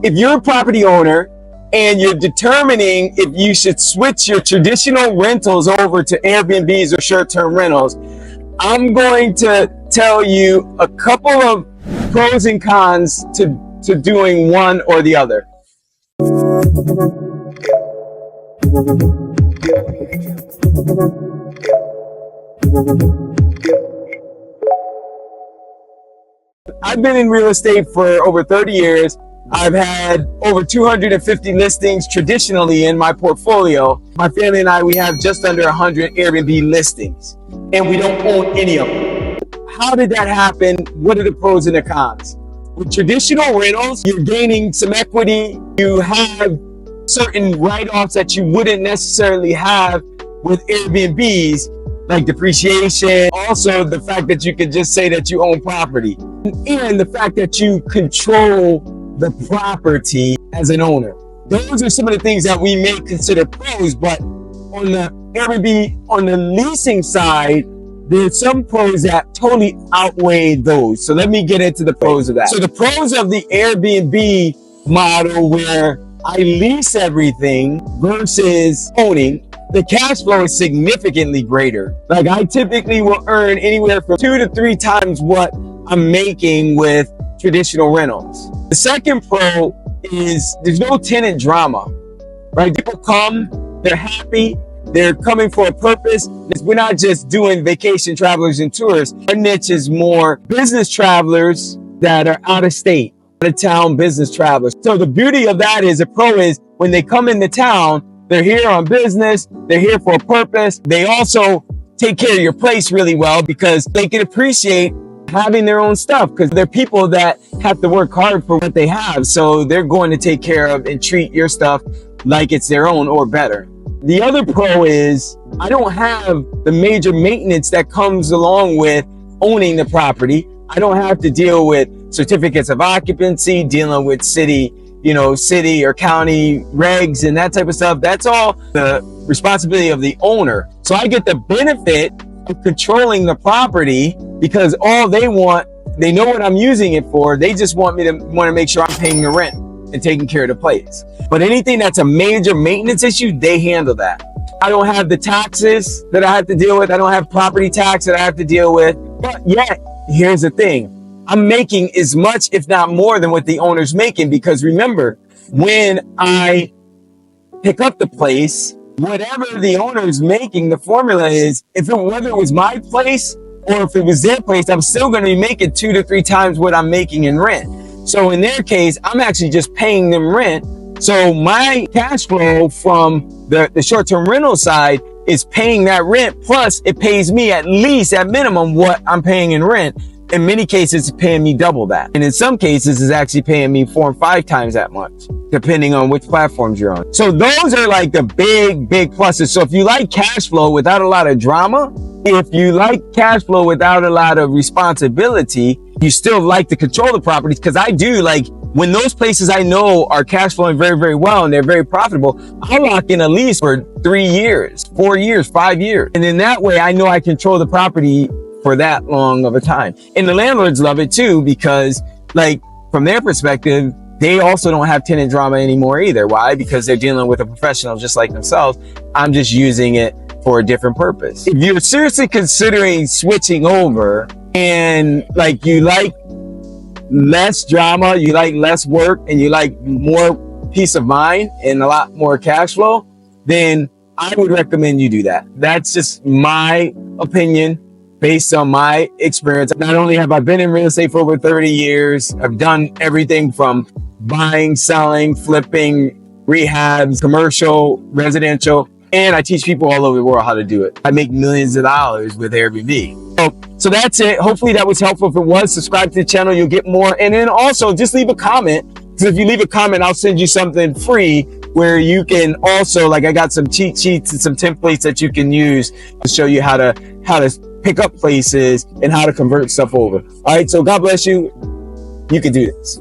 if you're a property owner and you're determining if you should switch your traditional rentals over to Airbnbs or short-term rentals, I'm going to tell you a couple of pros and cons to doing one or the other. I've been in real estate for over 30 years. I've had over 250 listings traditionally in my portfolio. My family and I, we have just under 100 Airbnb listings, and we don't own any of them. How did that happen? What are the pros and the cons? With traditional rentals, you're gaining some equity. You have certain write-offs that you wouldn't necessarily have with Airbnbs, like depreciation. Also, the fact that you could just say that you own property, and the fact that you control the property as an owner. Those are some of the things that we may consider pros, but on the Airbnb, on the leasing side, there's some pros that totally outweigh those. So let me get into the pros of that. So the pros of the Airbnb model, where I lease everything versus owning, the cash flow is significantly greater. Like, I typically will earn anywhere from 2 to 3 times what I'm making with traditional rentals. The second pro is there's no tenant drama, right? People come, they're happy, they're coming for a purpose. We're not just doing vacation travelers and tourists. Our niche is more business travelers that are out of state, out of town business travelers. So the beauty of that is, a pro is when they come into town, they're here on business, they're here for a purpose. They also take care of your place really well because they can appreciate having their own stuff, because they're people that have to work hard for what they have. So they're going to take care of and treat your stuff like it's their own or better. The other pro is I don't have the major maintenance that comes along with owning the property. I don't have to deal with certificates of occupancy, dealing with city or county regs and that type of stuff. That's all the responsibility of the owner. So I get the benefit of controlling the property, because all they want, they know what I'm using it for. They just want to make sure I'm paying the rent and taking care of the place. But anything that's a major maintenance issue, they handle that. I don't have the taxes that I have to deal with. I don't have property tax that I have to deal with. But yet, here's the thing. I'm making as much, if not more, than what the owner's making, because remember, when I pick up the place, whatever the owner's making, the formula is, whether it was my place or if it was their place, I'm still going to be making 2 to 3 times what I'm making in rent. So in their case, I'm actually just paying them rent. So my cash flow from the short-term rental side is paying that rent, plus it pays me at least, at minimum, what I'm paying in rent. In many cases, it's paying me double that. And in some cases, it's actually paying me 4 and 5 times that much, depending on which platforms you're on. So those are like the big pluses. So if you like cash flow without a lot of drama, if you like cash flow without a lot of responsibility, you still like to control the properties, because I do, like, when those places I know are cash flowing very, very well and they're very profitable, I lock in a lease for 3 years, 4 years, 5 years. And in that way, I know I control the property for that long of a time. And the landlords love it too, because, like, from their perspective, they also don't have tenant drama anymore either. Why? Because they're dealing with a professional just like themselves. I'm just using it for a different purpose. If you're seriously considering switching over, and like you like less drama, you like less work, and you like more peace of mind and a lot more cash flow, then I would recommend you do that. That's just my opinion based on my experience. Not only have I been in real estate for over 30 years, I've done everything from buying, selling, flipping, rehabs, commercial, residential, and I teach people all over the world how to do it. I make millions of dollars with Airbnb. So that's it. Hopefully that was helpful. If it was, subscribe to the channel, you'll get more. And then also just leave a comment, because if you leave a comment, I'll send you something free where you can also, like, I got some cheat sheets and some templates that you can use to show you how to pick up places and how to convert stuff over. All right, so God bless you. You can do this.